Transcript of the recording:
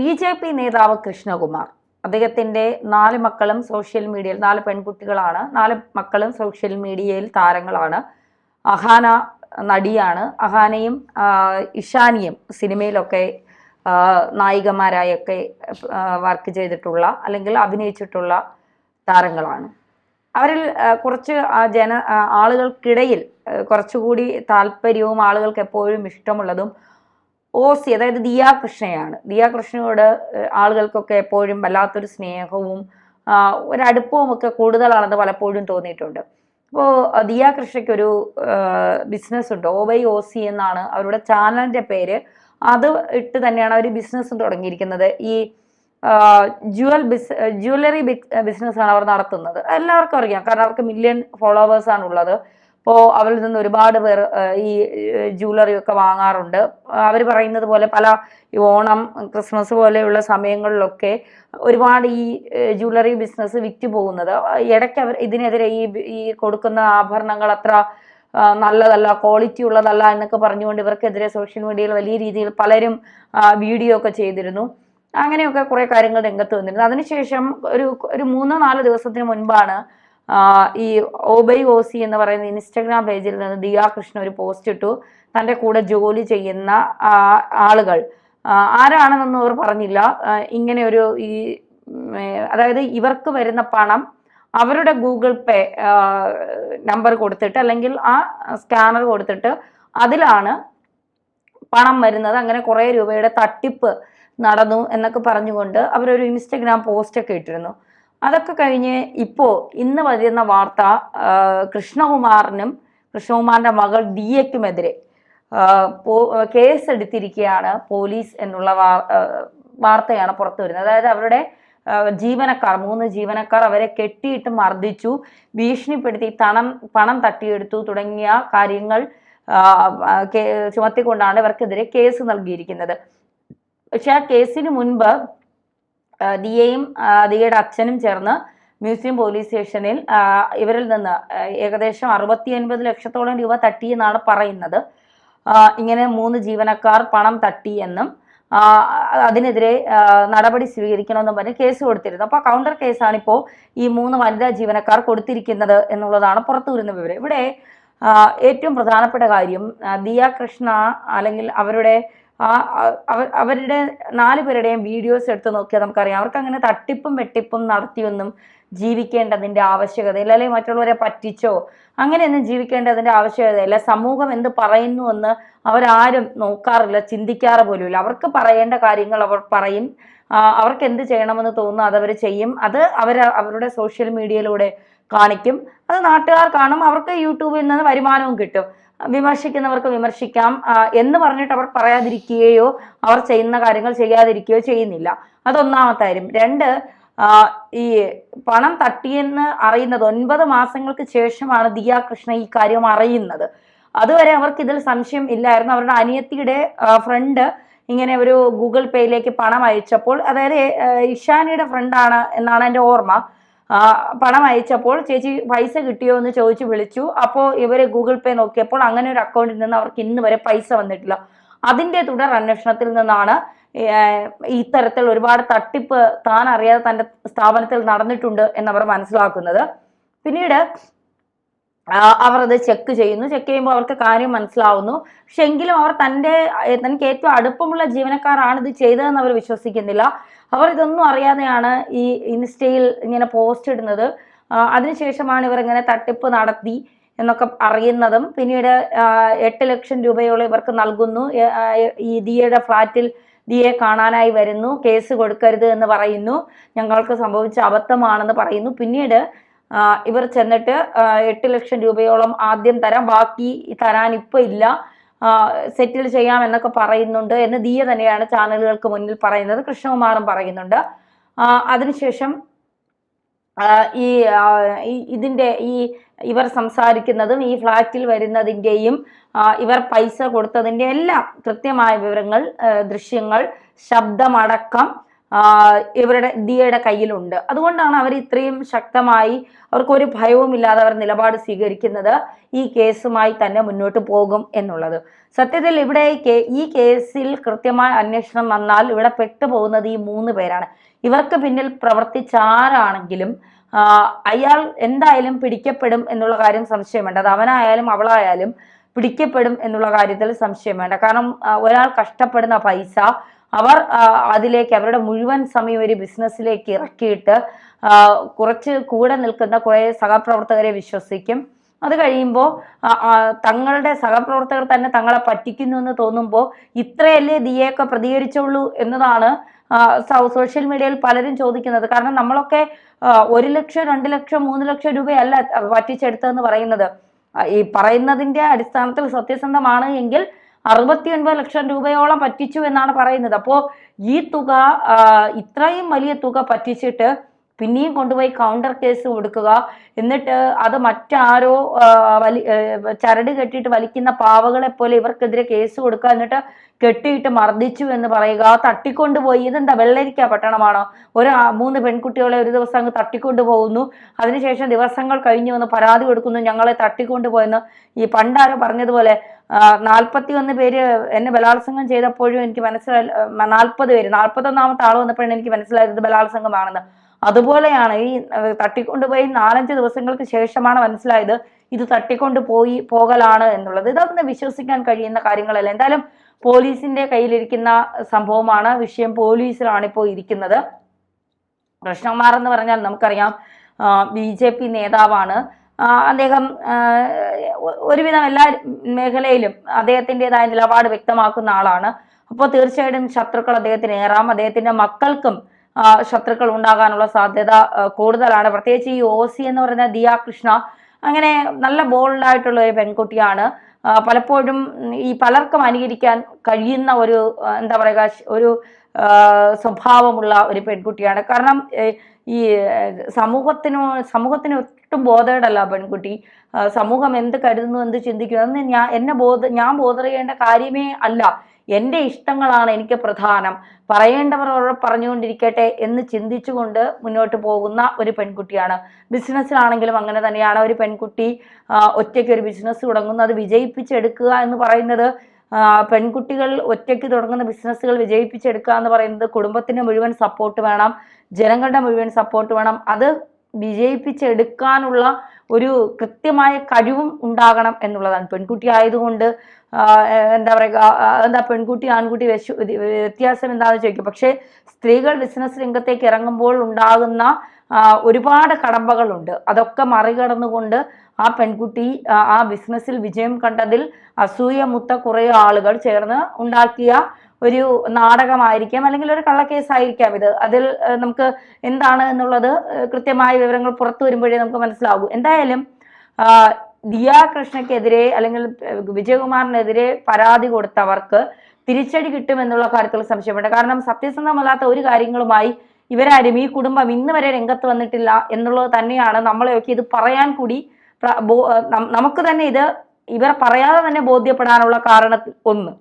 BJP നേതാവ് കൃഷ്ണകുമാർ അദ്ദേഹത്തിന്റെ 4 മക്കളും സോഷ്യൽ മീഡിയയിൽ 4 പെൺകുട്ടികളാണ്. 4 മക്കളും സോഷ്യൽ മീഡിയയിൽ താരങ്ങളാണ്. അഹാന നടിയാണ്. അഹാനയും ഇഷാനിയും സിനിമയിലൊക്കെ നായികമാരായൊക്കെ വർക്ക് ചെയ്തിട്ടുള്ള അല്ലെങ്കിൽ അഭിനയിച്ചിട്ടുള്ള താരങ്ങളാണ്. അവരിൽ കുറച്ച് ആളുകൾക്കിടയിൽ കുറച്ചുകൂടി താല്പര്യവും ആളുകൾക്ക് എപ്പോഴും ഇഷ്ടമുള്ളതും ഓസി, അതായത് ദിയ കൃഷ്ണയാണ്. ദിയ കൃഷ്ണയോട് ആളുകൾക്കൊക്കെ എപ്പോഴും വല്ലാത്തൊരു സ്നേഹവും ഒരടുപ്പവും ഒക്കെ കൂടുതലാണെന്ന് പലപ്പോഴും തോന്നിയിട്ടുണ്ട്. അപ്പോൾ ദിയ കൃഷ്ണയ്ക്കൊരു ബിസിനസ് ഉണ്ട്, OYOC എന്നാണ് അവരുടെ ചാനലിൻ്റെ പേര്. അത് ഇട്ട് തന്നെയാണ് അവർ ബിസിനസ് തുടങ്ങിയിരിക്കുന്നത്. ഈ ജ്വല്ലറി ബിസിനസ്സാണ് അവർ നടത്തുന്നത്. എല്ലാവർക്കും അറിയാം, കാരണം അവർക്ക് മില്യൺ ഫോളോവേഴ്സാണ് ഉള്ളത്. അപ്പോൾ അവരിൽ നിന്ന് ഒരുപാട് പേർ ഈ ജ്വല്ലറി ഒക്കെ വാങ്ങാറുണ്ട്. അവർ പറയുന്നത് പോലെ പല ഓണം, ക്രിസ്മസ് പോലെയുള്ള സമയങ്ങളിലൊക്കെ ഒരുപാട് ഈ ജ്വല്ലറി ബിസിനസ് വിറ്റ് പോകുന്നത്. ഇടയ്ക്ക് അവർ ഇതിനെതിരെ ഈ കൊടുക്കുന്ന ആഭരണങ്ങൾ അത്ര നല്ലതല്ല, ക്വാളിറ്റി ഉള്ളതല്ല എന്നൊക്കെ പറഞ്ഞുകൊണ്ട് ഇവർക്കെതിരെ സോഷ്യൽ മീഡിയയിൽ വലിയ രീതിയിൽ പലരും വീഡിയോ ഒക്കെ ചെയ്തിരുന്നു. അങ്ങനെയൊക്കെ കുറേ കാര്യങ്ങൾ രംഗത്ത് വന്നിരുന്നു. അതിനുശേഷം ഒരു 3-4 ദിവസത്തിന് മുൻപാണ് ഈ OYOC എന്ന് പറയുന്ന ഇൻസ്റ്റഗ്രാം പേജിൽ നിന്ന് ദിയ കൃഷ്ണ ഒരു പോസ്റ്റ് ഇട്ടു. തൻ്റെ കൂടെ ജോലി ചെയ്യുന്ന ആളുകൾ ആരാണെന്നൊന്നും അവർ പറഞ്ഞില്ല. ഇങ്ങനെ ഒരു അതായത് ഇവർക്ക് വരുന്ന പണം അവരുടെ ഗൂഗിൾ പേ നമ്പർ കൊടുത്തിട്ട് അല്ലെങ്കിൽ ആ സ്കാനർ കൊടുത്തിട്ട് അതിലാണ് പണം വരുന്നത്. അങ്ങനെ കുറേ രൂപയുടെ തട്ടിപ്പ് നടന്നു എന്നൊക്കെ പറഞ്ഞുകൊണ്ട് അവരൊരു ഇൻസ്റ്റഗ്രാം പോസ്റ്റൊക്കെ ഇട്ടിരുന്നു. അതൊക്കെ കഴിഞ്ഞ് ഇന്ന് വരുന്ന വാർത്ത കൃഷ്ണകുമാറിന്റെ മകൾ ദിയയ്ക്കുമെതിരെ കേസ് എടുത്തിരിക്കുകയാണ് പോലീസ് എന്നുള്ള വാർത്തയാണ് പുറത്തു വരുന്നത്. അതായത് അവരുടെ 3 ജീവനക്കാർ അവരെ കെട്ടിയിട്ട് മർദ്ദിച്ചു, ഭീഷണിപ്പെടുത്തി പണം തട്ടിയെടുത്തു തുടങ്ങിയ കാര്യങ്ങൾ ചുമത്തിക്കൊണ്ടാണ് ഇവർക്കെതിരെ കേസ് നൽകിയിരിക്കുന്നത്. പക്ഷെ ആ കേസിന് മുൻപ് ദിയയും ദിയയുടെ അച്ഛനും ചേർന്ന് മ്യൂസിയം പോലീസ് സ്റ്റേഷനിൽ ഇവരിൽ നിന്ന് ഏകദേശം 69 ലക്ഷത്തോളം രൂപ തട്ടിയെന്നാണ് പറയുന്നത്. ഇങ്ങനെ 3 ജീവനക്കാർ പണം തട്ടി എന്നും അതിനെതിരെ നടപടി സ്വീകരിക്കണമെന്നും പറഞ്ഞ് കേസ് കൊടുത്തിരുന്നു. അപ്പോൾ കൗണ്ടർ കേസാണ് ഇപ്പോൾ ഈ 3 വനിതാ ജീവനക്കാർ കൊടുത്തിരിക്കുന്നത് എന്നുള്ളതാണ് പുറത്തു വരുന്ന വിവരം. ഇവിടെ ഏറ്റവും പ്രധാനപ്പെട്ട കാര്യം ദിയ കൃഷ്ണ അല്ലെങ്കിൽ അവരുടെ 4 പേരുടെയും വീഡിയോസ് എടുത്ത് നോക്കിയാൽ നമുക്കറിയാം അവർക്ക് അങ്ങനെ തട്ടിപ്പും വെട്ടിപ്പും നടത്തിയൊന്നും ജീവിക്കേണ്ടതിൻ്റെ ആവശ്യകതയില്ല, അല്ലെങ്കിൽ മറ്റുള്ളവരെ പറ്റിച്ചോ അങ്ങനെയൊന്നും ജീവിക്കേണ്ടതിൻ്റെ ആവശ്യകതയില്ല. സമൂഹം എന്ത് പറയുന്നു എന്ന് അവരാരും നോക്കാറില്ല, ചിന്തിക്കാറ് പോലുമില്ല. അവർക്ക് പറയേണ്ട കാര്യങ്ങൾ അവർ പറയും. അവർക്ക് എന്ത് ചെയ്യണമെന്ന് തോന്നുന്നു അതവർ ചെയ്യും. അത് അവരുടെ സോഷ്യൽ മീഡിയയിലൂടെ കാണിക്കും. അത് നാട്ടുകാർ കാണും. അവർക്ക് യൂട്യൂബിൽ നിന്ന് വരുമാനവും കിട്ടും. വിമർശിക്കുന്നവർക്ക് വിമർശിക്കാം എന്ന് പറഞ്ഞിട്ട് അവർ പറയാതിരിക്കുകയോ അവർ ചെയ്യുന്ന കാര്യങ്ങൾ ചെയ്യാതിരിക്കുകയോ ചെയ്യുന്നില്ല. അതൊന്നാമത്തെ കാര്യം. 2, ഈ പണം തട്ടിയെന്ന് അറിയുന്നത് 9 മാസങ്ങൾക്ക് ശേഷമാണ് ദിയ കൃഷ്ണ ഈ കാര്യം അറിയുന്നത്. അതുവരെ അവർക്ക് ഇതിൽ സംശയം ഇല്ലായിരുന്നു. അവരുടെ അനിയത്തിയുടെ ഫ്രണ്ട് ഇങ്ങനെ ഒരു ഗൂഗിൾ പേയിലേക്ക് പണം അയച്ചപ്പോൾ, അതായത് ഇഷാനിയുടെ ഫ്രണ്ടാണ് എന്നാണ് എൻ്റെ ഓർമ്മ, പണം അയച്ചപ്പോൾ ചേച്ചി പൈസ കിട്ടിയോ എന്ന് ചോദിച്ച് വിളിച്ചു. അപ്പോൾ ഇവർ ഗൂഗിൾ പേ നോക്കിയപ്പോൾ അങ്ങനെ ഒരു അക്കൗണ്ടിൽ നിന്ന് അവർക്ക് ഇന്ന് വരെ പൈസ വന്നിട്ടില്ല. അതിൻ്റെ തുടർ അന്വേഷണത്തിൽ നിന്നാണ് ഇത്തരത്തിൽ ഒരുപാട് തട്ടിപ്പ് താൻ അറിയാതെ തൻ്റെ സ്ഥാപനത്തിൽ നടന്നിട്ടുണ്ട് എന്നവർ മനസ്സിലാക്കുന്നത്. പിന്നീട് അവർ അത് ചെക്ക് ചെയ്യുമ്പോൾ അവർക്ക് കാര്യം മനസ്സിലാവുന്നു. പക്ഷെ എങ്കിലും അവർ തനിക്ക് ഏറ്റവും അടുപ്പമുള്ള ജീവനക്കാരാണ് ഇത് ചെയ്തതെന്ന് അവർ വിശ്വസിക്കുന്നില്ല. അവർ ഇതൊന്നും അറിയാതെയാണ് ഈ ഇൻസ്റ്റയിൽ ഇങ്ങനെ പോസ്റ്റ് ഇടുന്നത്. അതിനുശേഷമാണ് ഇവർ ഇങ്ങനെ തട്ടിപ്പ് നടത്തി എന്നൊക്കെ അറിയുന്നതും. പിന്നീട് 8 ലക്ഷം രൂപയോളം ഇവർക്ക് നൽകുന്നു. ഈ ദിയയുടെ ഫ്ലാറ്റിൽ ദിയയെ കാണാനായി വരുന്നു. കേസ് കൊടുക്കരുത് എന്ന് പറയുന്നു. ഞങ്ങൾക്ക് സംഭവിച്ച അബദ്ധമാണെന്ന് പറയുന്നു. പിന്നീട് ഇവർ ചെന്നിട്ട് 8 ലക്ഷം രൂപയോളം ആദ്യം തരാം, ബാക്കി തരാൻ ഇപ്പോൾ ഇല്ല, സെറ്റിൽ ചെയ്യാം എന്നൊക്കെ പറയുന്നുണ്ട് എന്ന് ദിയ തന്നെയാണ് ചാനലുകൾക്ക് മുന്നിൽ പറയുന്നത്. കൃഷ്ണകുമാറും പറയുന്നുണ്ട്. അതിനുശേഷം ഇവർ സംസാരിക്കുന്നതും ഈ ഫ്ലാറ്റിൽ വരുന്നതിൻ്റെയും ഇവർ പൈസ കൊടുത്തതിൻ്റെ എല്ലാം കൃത്യമായ വിവരങ്ങൾ, ദൃശ്യങ്ങൾ, ശബ്ദമടക്കം ഇവരുടെ ദിയയുടെ കയ്യിലുണ്ട്. അതുകൊണ്ടാണ് അവർ ഇത്രയും ശക്തമായി, അവർക്കൊരു ഭയവും ഇല്ലാതെ അവർ നിലപാട് സ്വീകരിക്കുന്നത് ഈ കേസുമായി തന്നെ മുന്നോട്ട് പോകും എന്നുള്ളത്. സത്യത്തിൽ ഇവിടെ ഈ കേസിൽ കൃത്യമായ അന്വേഷണം വന്നാൽ ഇവിടെ പെട്ടുപോകുന്നത് ഈ 3 പേരാണ്. ഇവർക്ക് പിന്നിൽ പ്രവർത്തിച്ച ആരാണെങ്കിലും അയാൾ എന്തായാലും പിടിക്കപ്പെടും എന്നുള്ള കാര്യം സംശയം വേണ്ട. അത് അവനായാലും അവളായാലും പിടിക്കപ്പെടും എന്നുള്ള കാര്യത്തിൽ സംശയം വേണ്ട. കാരണം ഒരാൾ കഷ്ടപ്പെടുന്ന പൈസ അവർ അതിലേക്ക് അവരുടെ മുഴുവൻ സമയം ഒരു ബിസിനസ്സിലേക്ക് ഇറക്കിയിട്ട് കുറച്ച് കൂടെ നിൽക്കുന്ന കുറെ സഹപ്രവർത്തകരെ വിശ്വസിക്കും. അത് കഴിയുമ്പോൾ തങ്ങളുടെ സഹപ്രവർത്തകർ തന്നെ തങ്ങളെ പറ്റിക്കുന്നു എന്ന് തോന്നുമ്പോൾ ഇത്രയല്ലേ ദിയയൊക്കെ പ്രതികരിച്ചുള്ളൂ എന്നതാണ് സോഷ്യൽ മീഡിയയിൽ പലരും ചോദിക്കുന്നത്. കാരണം നമ്മളൊക്കെ 1 ലക്ഷം 2 ലക്ഷം 3 ലക്ഷം രൂപയല്ല പറ്റിച്ചെടുത്തതെന്ന് പറയുന്നത്. ഈ പറയുന്നതിന്റെ അടിസ്ഥാനത്തിൽ സത്യസന്ധമാണ് എങ്കിൽ 69 ലക്ഷം രൂപയോളം പറ്റിച്ചു എന്നാണ് പറയുന്നത്. അപ്പോ ഈ തുക, ഇത്രയും വലിയ തുക പറ്റിച്ചിട്ട് പിന്നെയും കൊണ്ടുപോയി കൗണ്ടർ കേസ് കൊടുക്കുക, എന്നിട്ട് അത് മറ്റാരോ ചരട് കെട്ടിയിട്ട് വലിക്കുന്ന പാവകളെ പോലെ ഇവർക്കെതിരെ കേസ് കൊടുക്കുക, എന്നിട്ട് കെട്ടിയിട്ട് മർദ്ദിച്ചു എന്ന് പറയുക, തട്ടിക്കൊണ്ടുപോയി. ഇതെന്താ വെള്ളരിക്ക പട്ടണമാണോ? 3 പെൺകുട്ടികളെ ഒരു ദിവസം അങ്ങ് തട്ടിക്കൊണ്ടു പോകുന്നു, അതിനുശേഷം ദിവസങ്ങൾ കഴിഞ്ഞു വന്ന് പരാതി കൊടുക്കുന്നു, ഞങ്ങളെ തട്ടിക്കൊണ്ടുപോയെന്ന്. ഈ പണ്ടാരോ പറഞ്ഞതുപോലെ 41 പേര് എന്നെ ബലാത്സംഗം ചെയ്തപ്പോഴും എനിക്ക് മനസ്സിലായി, 40 പേര് 41ാമത്തെ ആൾ വന്നപ്പോഴാണ് എനിക്ക് മനസ്സിലായത് ഇത് ബലാത്സംഗമാണെന്ന്. അതുപോലെയാണ് ഈ തട്ടിക്കൊണ്ടുപോയി 4-5 ദിവസങ്ങൾക്ക് ശേഷമാണ് മനസ്സിലായത് ഇത് പോകലാണ് എന്നുള്ളത്. ഇതൊന്ന് വിശ്വസിക്കാൻ കഴിയുന്ന കാര്യങ്ങളല്ല. എന്തായാലും പോലീസിന്റെ കയ്യിലിരിക്കുന്ന സംഭവമാണ്. വിഷയം പോലീസിലാണ് ഇപ്പോൾ ഇരിക്കുന്നത്. കൃഷ്ണകുമാർ എന്ന് പറഞ്ഞാൽ നമുക്കറിയാം BJP നേതാവാണ്. അദ്ദേഹം ഒരുവിധം എല്ലാ മേഖലയിലും അദ്ദേഹത്തിൻ്റെതായ നിലപാട് വ്യക്തമാക്കുന്ന ആളാണ്. അപ്പോൾ തീർച്ചയായിട്ടും ശത്രുക്കൾ അദ്ദേഹത്തിന് ഏറാം. അദ്ദേഹത്തിന്റെ മക്കൾക്കും ശത്രുക്കൾ ഉണ്ടാകാനുള്ള സാധ്യത കൂടുതലാണ്. പ്രത്യേകിച്ച് ഈ OC എന്ന് പറയുന്ന ദിയ കൃഷ്ണ അങ്ങനെ നല്ല ബോൾഡായിട്ടുള്ള ഒരു പെൺകുട്ടിയാണ്. പലപ്പോഴും ഈ പലർക്കും അനുകരിക്കാൻ കഴിയുന്ന ഒരു എന്താ പറയുക ഒരു സ്വഭാവമുള്ള ഒരു പെൺകുട്ടിയാണ്. കാരണം ഈ സമൂഹത്തിന് ഒട്ടും ബോധേഡല്ല പെൺകുട്ടി. സമൂഹം എന്ത് കരുതുന്നു, എന്ത് ചിന്തിക്കുന്നു അതൊന്നും ഞാൻ ബോധർ ചെയ്യേണ്ട കാര്യമേ അല്ല. എൻ്റെ ഇഷ്ടങ്ങളാണ് എനിക്ക് പ്രധാനം, പറയേണ്ടവർ പറഞ്ഞുകൊണ്ടിരിക്കട്ടെ എന്ന് ചിന്തിച്ചുകൊണ്ട് മുന്നോട്ട് പോകുന്ന ഒരു പെൺകുട്ടിയാണ്. ബിസിനസ്സിലാണെങ്കിലും അങ്ങനെ തന്നെയാണ്. ഒരു പെൺകുട്ടി ഒറ്റയ്ക്ക് ഒരു ബിസിനസ് തുടങ്ങുന്നു, അത് വിജയിപ്പിച്ചെടുക്കുക എന്ന് പറയുന്നത്, പെൺകുട്ടികൾ ഒറ്റയ്ക്ക് തുടങ്ങുന്ന ബിസിനസ്സുകൾ വിജയിപ്പിച്ചെടുക്കുക എന്ന് പറയുന്നത് കുടുംബത്തിന് മുഴുവൻ സപ്പോർട്ട് വേണം, ജനങ്ങളുടെ മുഴുവൻ സപ്പോർട്ട് വേണം. അത് വിജയിപ്പിച്ചെടുക്കാനുള്ള ഒരു കൃത്യമായ കഴിവും ഉണ്ടാകണം എന്നുള്ളതാണ്. പെൺകുട്ടി ആയതുകൊണ്ട് എന്താ പറയുക, പെൺകുട്ടി ആൺകുട്ടി വ്യത്യാസം എന്താണെന്ന് ചോദിക്കും. പക്ഷേ സ്ത്രീകൾ ബിസിനസ് രംഗത്തേക്ക് ഇറങ്ങുമ്പോൾ ഉണ്ടാകുന്ന ഒരുപാട് കടമ്പകളുണ്ട്. അതൊക്കെ മറികടന്നുകൊണ്ട് ആ പെൺകുട്ടി ആ ബിസിനസ്സിൽ വിജയം കണ്ടതിൽ അസൂയമുത്ത കുറേ ആളുകൾ ചേർന്ന് ഉണ്ടാക്കിയ ഒരു നാടകമായിരിക്കാം, അല്ലെങ്കിൽ ഒരു കള്ളക്കേസായിരിക്കാം ഇത്. അതിൽ നമുക്ക് എന്താണ് എന്നുള്ളത് കൃത്യമായ വിവരങ്ങൾ പുറത്തു വരുമ്പോഴേ നമുക്ക് മനസ്സിലാകൂ. എന്തായാലും ദിയ കൃഷ്ണയ്ക്കെതിരെ അല്ലെങ്കിൽ വിജയകുമാറിനെതിരെ പരാതി കൊടുത്തവർക്ക് തിരിച്ചടി കിട്ടുമെന്നുള്ള കാര്യത്തിൽ സംശയമുണ്ട്. കാരണം സത്യസന്ധമല്ലാത്ത ഒരു കാര്യങ്ങളുമായി ഇവരാരും, ഈ കുടുംബം ഇന്ന് വരെ രംഗത്ത് വന്നിട്ടില്ല എന്നുള്ളത് തന്നെയാണ് നമ്മളെയൊക്കെ ഇത് പറയാൻ കൂടി നമുക്ക് തന്നെ ഇത് ഇവർ പറയാതെ തന്നെ ബോധ്യപ്പെടാനുള്ള കാരണത്തിൽ ഒന്ന്.